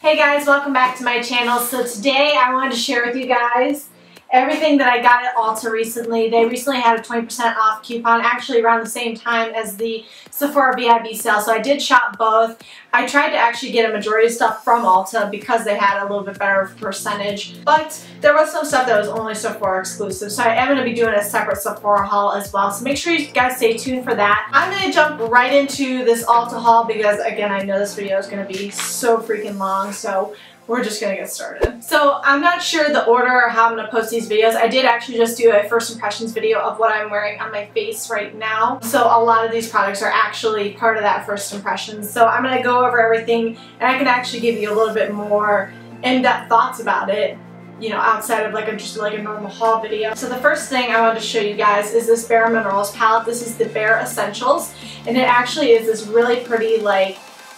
Hey guys, welcome back to my channel. So today I wanted to share with you guys everything that I got at Ulta recently. They recently had a 20% off coupon, actually around the same time as the Sephora VIB sale. So I did shop both. I tried to actually get a majority of stuff from Ulta because they had a little bit better percentage. But there was some stuff that was only Sephora exclusive. So I am going to be doing a separate Sephora haul as well. So make sure you guys stay tuned for that. I'm going to jump right into this Ulta haul because, again, I know this video is going to be so freaking long. So we're just gonna get started. So I'm not sure the order or how I'm gonna post these videos. I did actually just do a first impressions video of what I'm wearing on my face right now. So a lot of these products are actually part of that first impressions. So I'm gonna go over everything and I can actually give you a little bit more in-depth thoughts about it, you know, outside of just a normal haul video. So the first thing I wanted to show you guys is this Bare Minerals palette. This is the Bare Essentials, and it actually is this really pretty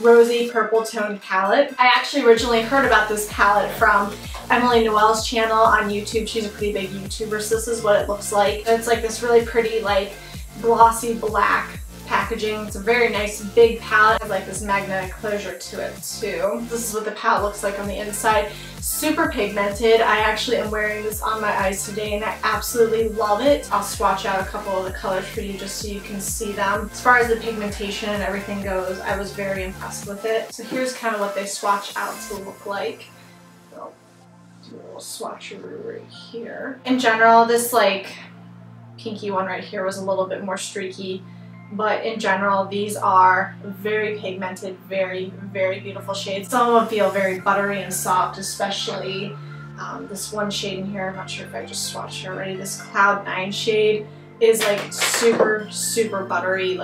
rosy purple toned palette. I actually originally heard about this palette from Emily Noel's channel on YouTube. She's a pretty big YouTuber, so this is what it looks like. It's like this really pretty glossy black packaging. It's a very nice big palette. It has like this magnetic closure to it too. This is what the palette looks like on the inside. Super pigmented. I actually am wearing this on my eyes today and I absolutely love it. I'll swatch out a couple of the colors for you just so you can see them. As far as the pigmentation and everything goes, I was very impressed with it. So here's kind of what they swatch out to look like. I'll do a little swatcheroo right here. In general, this pinky one right here was a little bit more streaky. But in general, these are very pigmented, very, very beautiful shades. Some of them feel very buttery and soft, especially this one shade in here. I'm not sure if I just swatched it already. This Cloud 9 shade is super, super buttery,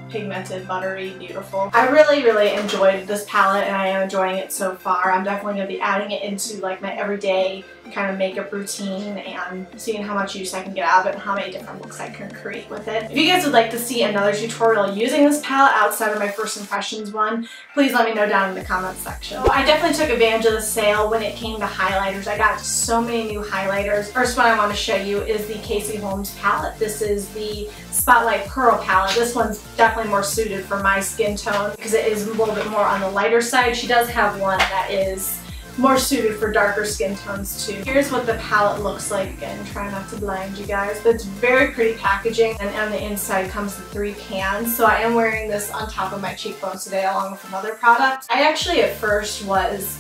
pigmented, buttery, beautiful. I really, really enjoyed this palette and I am enjoying it so far. I'm definitely going to be adding it into my everyday kind of makeup routine and seeing how much use I can get out of it and how many different looks I can create with it. If you guys would like to see another tutorial using this palette outside of my first impressions one, please let me know down in the comments section. So I definitely took advantage of the sale when it came to highlighters. I got so many new highlighters. First one I want to show you is the Casey Holmes palette. This is the Spotlight Pearl palette. This one's definitely more suited for my skin tone because it is a little bit more on the lighter side. She does have one that is more suited for darker skin tones too. Here's what the palette looks like. Again, try not to blind you guys, but it's very pretty packaging, and on the inside comes the 3 cans. So I am wearing this on top of my cheekbones today along with another product. I actually at first was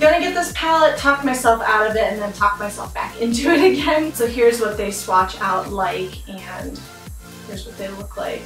gonna get this palette, talk myself out of it, and then talk myself back into it again. So here's what they swatch out like, and here's what they look like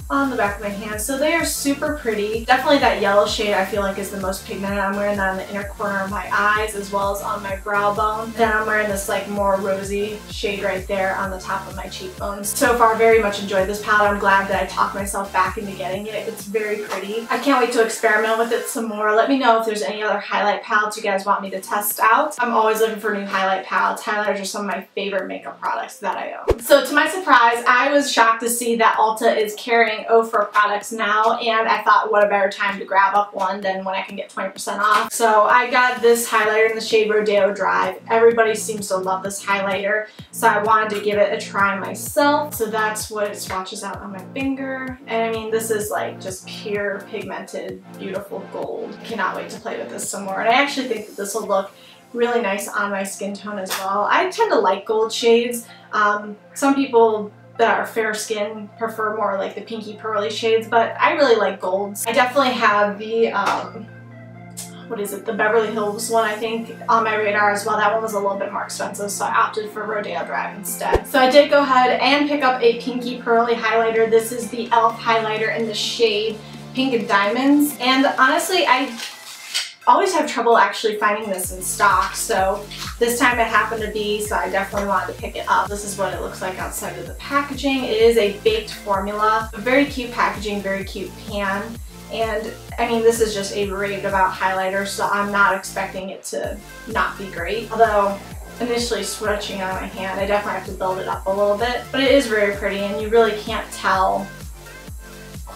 on the back of my hand. So they are super pretty. Definitely that yellow shade I feel like is the most pigmented. I'm wearing that on the inner corner of my eyes as well as on my brow bone. Then I'm wearing this more rosy shade right there on the top of my cheekbones. So far very much enjoyed this palette. I'm glad that I talked myself back into getting it. It's very pretty. I can't wait to experiment with it some more. Let me know if there's any other highlight palettes you guys want me to test out. I'm always looking for new highlight palettes. Highlighters are some of my favorite makeup products that I own. So to my surprise, I was shocked to see that Ulta is carrying Ofra products now, and I thought what a better time to grab up one than when I can get 20% off. So I got this highlighter in the shade Rodeo Drive. Everybody seems to love this highlighter, so I wanted to give it a try myself. So that's what it swatches out on my finger. And I mean, this is just pure pigmented, beautiful gold. Cannot wait to play with this some more. And I actually think that this will look really nice on my skin tone as well. I tend to like gold shades. Some people that are fair skin prefer more the pinky pearly shades, but I really like golds. I definitely have the the Beverly Hills one, I think, on my radar as well. That one was a little bit more expensive, so I opted for Rodeo Drive instead. So I did go ahead and pick up a pinky pearly highlighter. This is the e.l.f. highlighter in the shade Pink Diamonds, and honestly I always have trouble actually finding this in stock, so this time it happened to be, so I definitely wanted to pick it up. This is what it looks like outside of the packaging. It is a baked formula, very cute packaging, very cute pan, and I mean, this is just a raved about highlighter, so I'm not expecting it to not be great. Although initially swatching on my hand, I definitely have to build it up a little bit, but it is very pretty and you really can't tell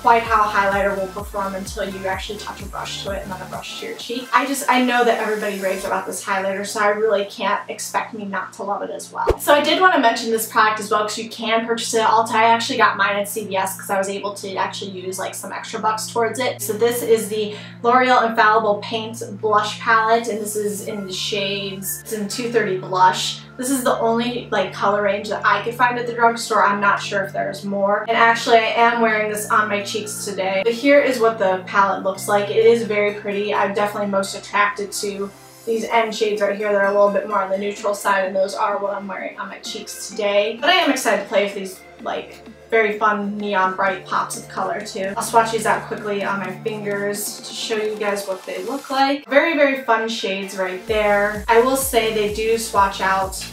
quite how a highlighter will perform until you actually touch a brush to it and then a brush to your cheek. I know that everybody raves about this highlighter, so I really can't expect me not to love it as well. So I did want to mention this product as well because you can purchase it at Ulta. I actually got mine at CVS because I was able to actually use like some extra bucks towards it. So this is the L'Oreal Infallible Paint Blush Palette, and this is in the shades, it's in 230 Blush. This is the only like color range that I could find at the drugstore. I'm not sure if there's more. And actually I am wearing this on my cheeks today. But here is what the palette looks like. It is very pretty. I'm definitely most attracted to these end shades right here that are a little bit more on the neutral side, and those are what I'm wearing on my cheeks today. But I am excited to play with these like very fun neon bright pops of color too. I'll swatch these out quickly on my fingers to show you guys what they look like. Very, very fun shades right there. I will say they do swatch out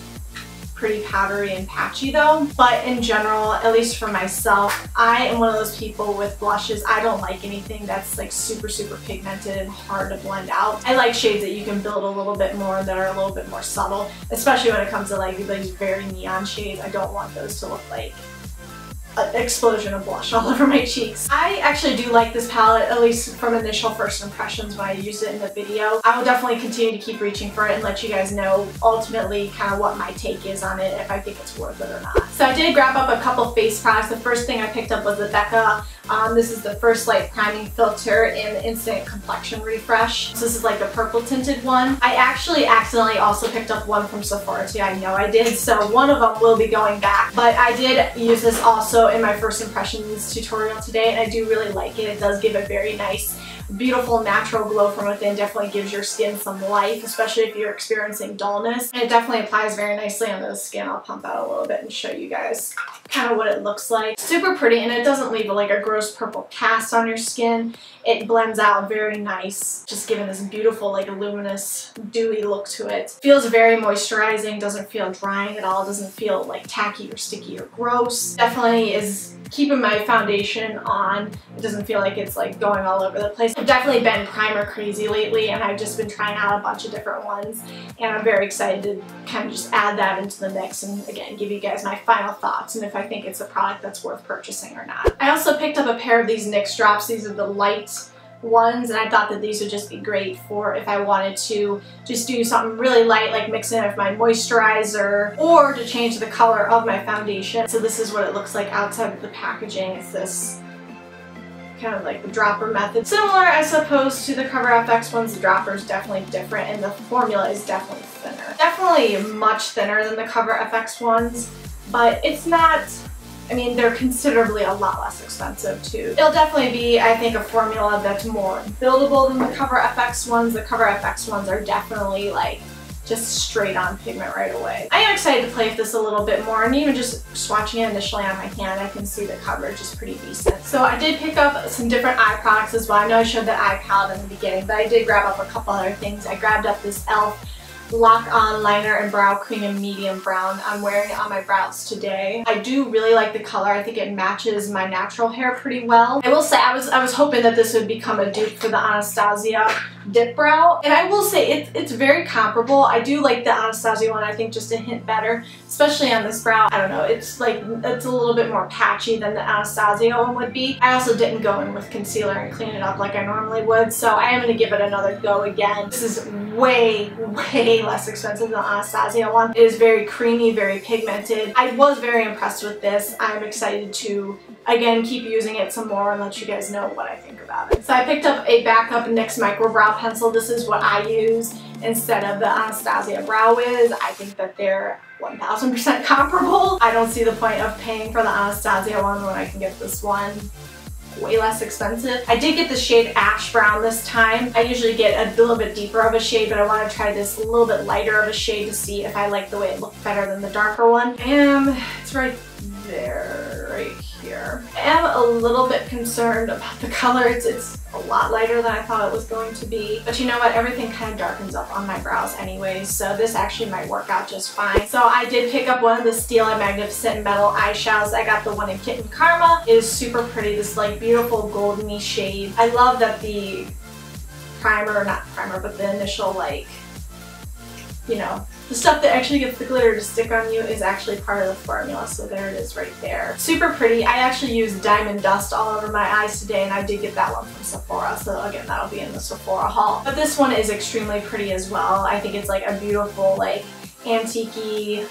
pretty powdery and patchy though, but in general, at least for myself, I am one of those people with blushes. I don't like anything that's like super pigmented and hard to blend out. I like shades that you can build a little bit more, that are a little bit more subtle, especially when it comes to like these very neon shades. I don't want those to look like an explosion of blush all over my cheeks. I actually do like this palette, at least from initial first impressions when I used it in the video. I will definitely continue to keep reaching for it and let you guys know ultimately kind of what my take is on it, if I think it's worth it or not. So I did grab up a couple face products. The first thing I picked up was the Becca. This is the First Light Priming Filter in the Instant Complexion Refresh. So this is like the purple tinted one. I actually accidentally also picked up one from Sephora too. I know I did. So one of them will be going back. But I did use this also in my first impressions tutorial today, and I do really like it. It does give a very nice, beautiful natural glow from within. Definitely gives your skin some life, especially if you're experiencing dullness. And it definitely applies very nicely on the skin. I'll pump out a little bit and show you guys kind of what it looks like. Super pretty, and it doesn't leave like a gross purple cast on your skin. It blends out very nice, just giving this beautiful like luminous dewy look to it. Feels very moisturizing, doesn't feel drying at all, doesn't feel like tacky or sticky or gross. Definitely is keeping my foundation on. It doesn't feel like it's like going all over the place. I've definitely been primer crazy lately, and I've just been trying out a bunch of different ones, and I'm very excited to kind of just add that into the mix and again give you guys my final thoughts and if I think it's a product that's worth purchasing or not. I also picked up a pair of these NYX drops. These are the light ones, and I thought that these would just be great for if I wanted to just do something really light, like mix in with my moisturizer, or to change the color of my foundation. So this is what it looks like outside of the packaging. It's this kind of like the dropper method. Similar, I suppose, to the Cover FX ones. The dropper is definitely different, and the formula is definitely thinner. Definitely much thinner than the Cover FX ones, but it's not, I mean, they're considerably a lot less expensive too. It'll definitely be, I think, a formula that's more buildable than the Cover FX ones. The Cover FX ones are definitely like just straight on pigment right away. I am excited to play with this a little bit more, and even just swatching it initially on my hand, I can see the coverage is pretty decent. So I did pick up some different eye products as well. I know I showed that eye palette in the beginning, but I did grab up a couple other things. I grabbed up this e.l.f. Lock On Liner in Brow Cream in Medium Brown. I'm wearing it on my brows today. I do really like the color. I think it matches my natural hair pretty well. I will say I was hoping that this would become a dupe for the Anastasia Dip Brow, and I will say it's very comparable. I do like the Anastasia one, I think, just a hint better, especially on this brow. I don't know, it's like, it's a little bit more patchy than the Anastasia one would be. I also didn't go in with concealer and clean it up like I normally would, so I am going to give it another go again. This is way less expensive than the Anastasia one. It is very creamy, very pigmented. I was very impressed with this. I'm excited to, again, keep using it some more and let you guys know what I think about it. So I picked up a backup NYX Micro Brow Pencil. This is what I use instead of the Anastasia Brow Wiz. I think that they're 1000% comparable. I don't see the point of paying for the Anastasia one when I can get this one way less expensive. I did get the shade Ash Brown this time. I usually get a little bit deeper of a shade, but I want to try this a little bit lighter of a shade to see if I like the way it looked better than the darker one. It's right there, right here. I am a little bit concerned about the color. It's a lot lighter than I thought it was going to be. But you know what? Everything kind of darkens up on my brows anyways, so this actually might work out just fine. So I did pick up one of the Stila Magnificent Metal eyeshadows. I got the one in Kitten Karma. It is super pretty, this like beautiful goldeny shade. I love that the primer, not primer, but the initial like you know, the stuff that actually gets the glitter to stick on you is actually part of the formula, so there it is right there. Super pretty. I actually used Diamond Dust all over my eyes today, and I did get that one from Sephora, so again, that'll be in the Sephora haul. But this one is extremely pretty as well. I think it's like a beautiful, like, antique-y,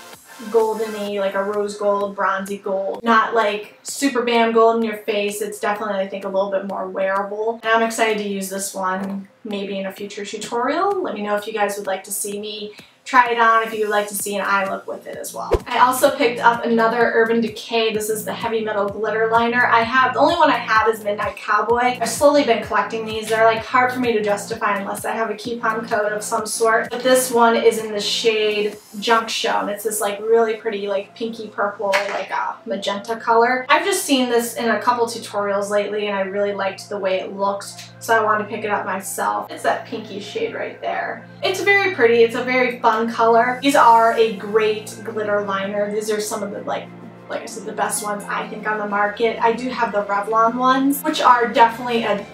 goldeny, like a rose gold, bronzy gold. Not like super bam gold in your face. It's definitely, I think, a little bit more wearable. And I'm excited to use this one maybe in a future tutorial. Let me know if you guys would like to see me try it on, if you would like to see an eye look with it as well. I also picked up another Urban Decay. This is the Heavy Metal Glitter Liner. The only one I have is Midnight Cowboy. I've slowly been collecting these. They're like hard for me to justify unless I have a coupon code of some sort. But this one is in the shade Junk Show, and it's this like really pretty like pinky purple, like a magenta color. I've just seen this in a couple tutorials lately, and I really liked the way it looked, so I wanted to pick it up myself. It's that pinky shade right there. It's very pretty. It's a very fun color. These are a great glitter liner. These are some of the like I said, the best ones I think on the market. I do have the Revlon ones, which are definitely a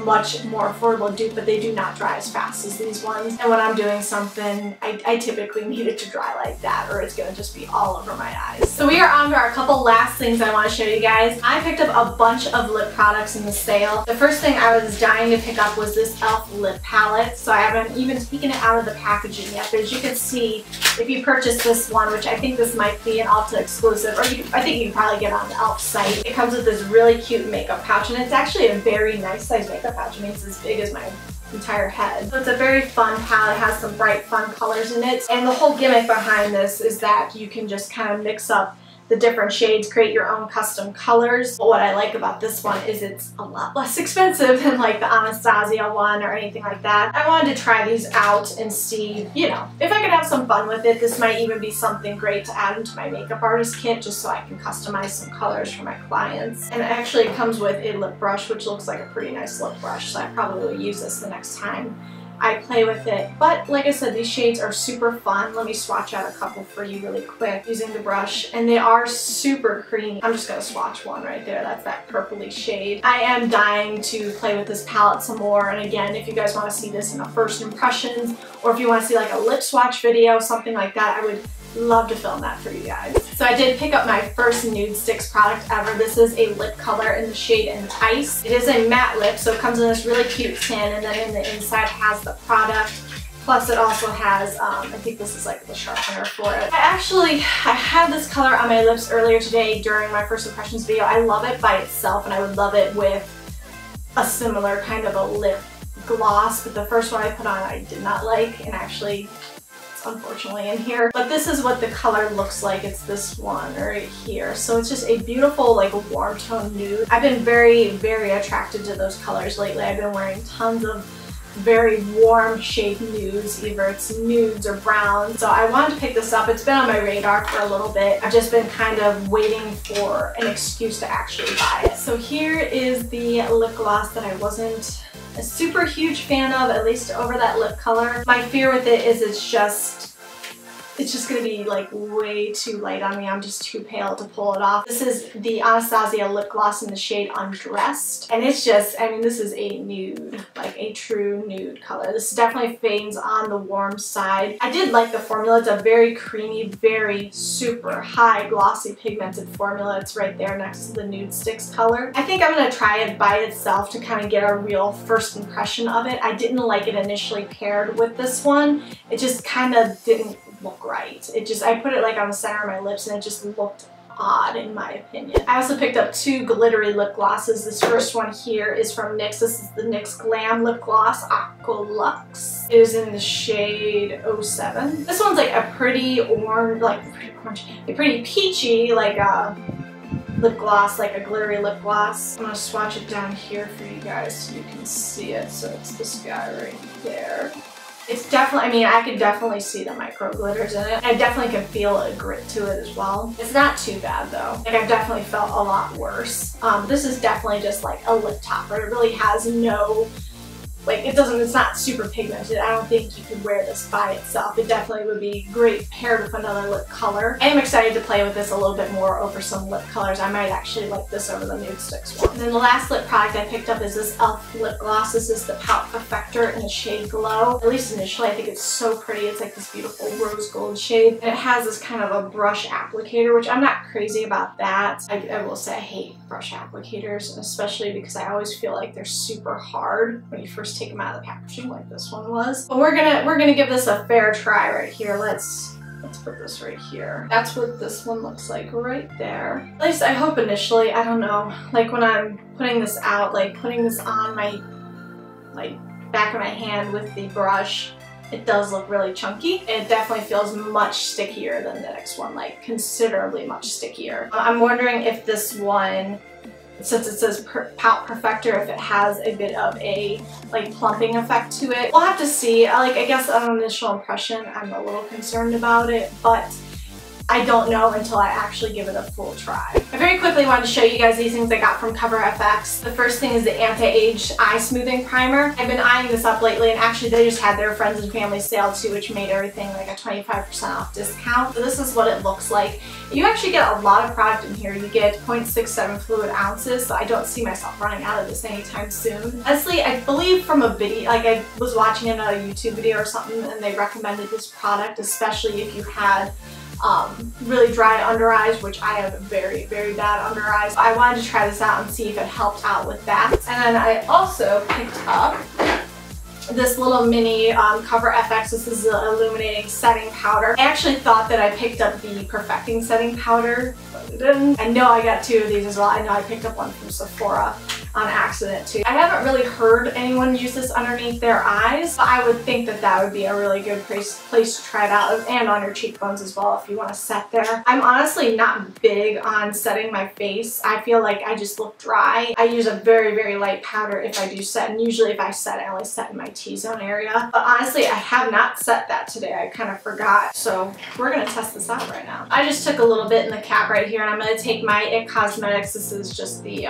much more affordable dupe, but they do not dry as fast as these ones. And when I'm doing something, I typically need it to dry like that, or it's gonna just be all over my eyes. So we are on to our couple last things I want to show you guys. I picked up a bunch of lip products in the sale. The first thing I was dying to pick up was this e.l.f. lip palette. So I haven't even taken it out of the packaging yet, but as you can see, if you purchase this one, which I think this might be an ULTA exclusive, or I think you can probably get on the e.l.f. site, it comes with this really cute makeup pouch, and it's actually a very nice size makeup pouch. I mean, it's as big as my entire head. So it's a very fun palette. It has some bright, fun colors in it. And the whole gimmick behind this is that you can just kind of mix up the different shades, create your own custom colors. But what I like about this one is it's a lot less expensive than like the Anastasia one or anything like that. I wanted to try these out and see, you know, if I could have some fun with it. This might even be something great to add into my makeup artist kit just so I can customize some colors for my clients. And it actually comes with a lip brush, which looks like a pretty nice lip brush, so I probably will use this the next time I play with it. But like I said, these shades are super fun. Let me swatch out a couple for you really quick using the brush, and they are super creamy. I'm just gonna swatch one right there. That's that purpley shade. I am dying to play with this palette some more, and again, if you guys want to see this in a first impressions, or if you want to see like a lip swatch video, something like that, I would love to film that for you guys. So I did pick up my first nude sticks product ever. This is a lip color in the shade Entice. It is a matte lip, so it comes in this really cute tin, and then in the inside has the product. Plus it also has, I think this is like the sharpener for it. I had this color on my lips earlier today during my first impressions video. I love it by itself, and I would love it with a similar kind of a lip gloss, but the first one I put on I did not like, and actually unfortunately in here. But this is what the color looks like. It's this one right here. So it's just a beautiful like warm tone nude. I've been very, very attracted to those colors lately. I've been wearing tons of very warm shade nudes, either it's nudes or browns. So I wanted to pick this up. It's been on my radar for a little bit. I've just been kind of waiting for an excuse to actually buy it. So here is the lip gloss that I wasn't a super huge fan of, at least over that lip color. My fear with it is it's just gonna be like way too light on me. I'm just too pale to pull it off. This is the Anastasia lip gloss in the shade Undressed, and it's just, I mean, this is a nude, like a true nude color. This definitely fades on the warm side. I did like the formula. It's a very creamy, very super high glossy pigmented formula. It's right there next to the nude sticks color. I think I'm gonna try it by itself to kind of get a real first impression of it. I didn't like it initially paired with this one. It just kind of didn't look right. I put it like on the center of my lips, and it just looked odd in my opinion. I also picked up two glittery lip glosses. This first one here is from NYX. This is the NYX Glam Lip Gloss Aqualux. It is in the shade 07. This one's like a pretty orange, a pretty peachy, like a lip gloss, like a glittery lip gloss. I'm gonna swatch it down here for you guys so you can see it. So it's this guy right there. It's definitely, I mean, I could definitely see the micro glitters in it. I definitely can feel a grit to it as well. It's not too bad though. Like, I've definitely felt a lot worse. This is definitely just like a lip topper. It really has no like it's not super pigmented. I don't think you could wear this by itself. It definitely would be great paired with another lip color. I am excited to play with this a little bit more over some lip colors. I might actually like this over the Nude Sticks one. And then the last lip product I picked up is this e.l.f. lip gloss. This is the Pout Perfector in the shade Glow. At least initially, I think it's so pretty. It's like this beautiful rose gold shade. And it has this kind of a brush applicator, which I'm not crazy about that. I will say I hate brush applicators, especially because I always feel like they're super hard when you first take them out of the packaging like this one was. But we're gonna give this a fair try right here. Let's put this right here. That's what this one looks like right there. At least I hope initially, I don't know, like when I'm putting this out, like putting this on my back of my hand with the brush, it does look really chunky. It definitely feels much stickier than the next one, like considerably much stickier. I'm wondering if this one, since it says Pout Perfector, if it has a bit of a like plumping effect to it. We'll have to see. I guess on initial impression, I'm a little concerned about it, but I don't know until I actually give it a full try. I very quickly wanted to show you guys these things I got from Cover FX. The first thing is the Anti-Age Eye Smoothing Primer. I've been eyeing this up lately, and actually they just had their friends and family sale too, which made everything like a 25% off discount. So this is what it looks like. You actually get a lot of product in here. You get 0.67 fluid ounces, so I don't see myself running out of this anytime soon. Honestly, I believe from a video, like I was watching another YouTube video or something, and they recommended this product, especially if you had really dry under eyes, which I have very, very bad under eyes. I wanted to try this out and see if it helped out with that. And then I also picked up this little mini Cover FX. This is the Illuminating Setting Powder. I actually thought that I picked up the Perfecting Setting Powder, but I didn't. I know I got two of these as well. I know I picked up one from Sephora on accident too. I haven't really heard anyone use this underneath their eyes, but I would think that that would be a really good place to try it out, and on your cheekbones as well if you want to set there. I'm honestly not big on setting my face. I feel like I just look dry. I use a very, very light powder if I do set, and usually if I set, I only set in my T-zone area. But honestly, I have not set that today. I kind of forgot. So we're gonna test this out right now. I just took a little bit in the cap right here, and I'm gonna take my IT Cosmetics. This is just the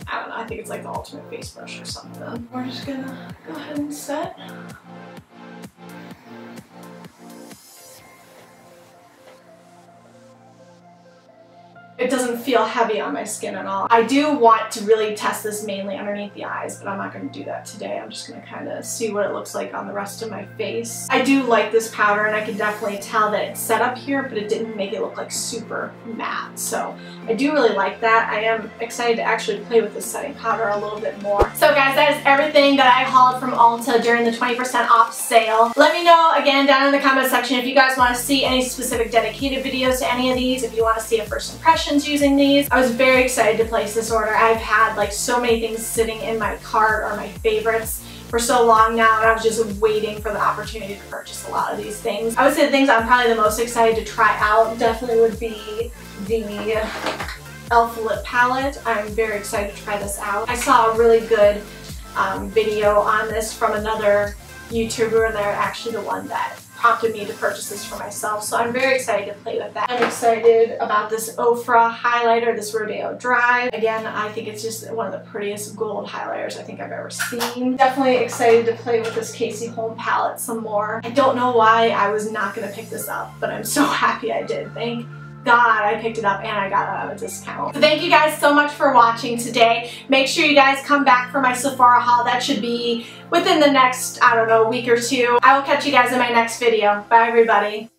I don't know, I think it's like the Ultimate Face Brush or something. We're just gonna go ahead and set. It doesn't feel heavy on my skin at all. I do want to really test this mainly underneath the eyes, but I'm not going to do that today. I'm just going to kind of see what it looks like on the rest of my face. I do like this powder, and I can definitely tell that it's set up here, but it didn't make it look like super matte. So I do really like that. I am excited to actually play with this setting powder a little bit more. So guys, that is everything that I hauled from Ulta during the 20% off sale. Let me know again down in the comment section if you guys want to see any specific dedicated videos to any of these, if you want to see a first impression using these. I was very excited to place this order. I've had like so many things sitting in my cart or my favorites for so long now, and I was just waiting for the opportunity to purchase a lot of these things. I would say the things I'm probably the most excited to try out definitely would be the e.l.f. lip palette. I'm very excited to try this out. I saw a really good video on this from another YouTuber, and they're actually the one that prompted me to purchase this for myself, so I'm very excited to play with that. I'm excited about this Ofra highlighter, this Rodeo Dry. Again, I think it's just one of the prettiest gold highlighters I think I've ever seen. Definitely excited to play with this Casey Holm palette some more. I don't know why I was not going to pick this up, but I'm so happy I did. Thank God I picked it up and I got it at a discount. So thank you guys so much for watching today. Make sure you guys come back for my Sephora haul. That should be within the next, I don't know, week or two. I will catch you guys in my next video. Bye everybody.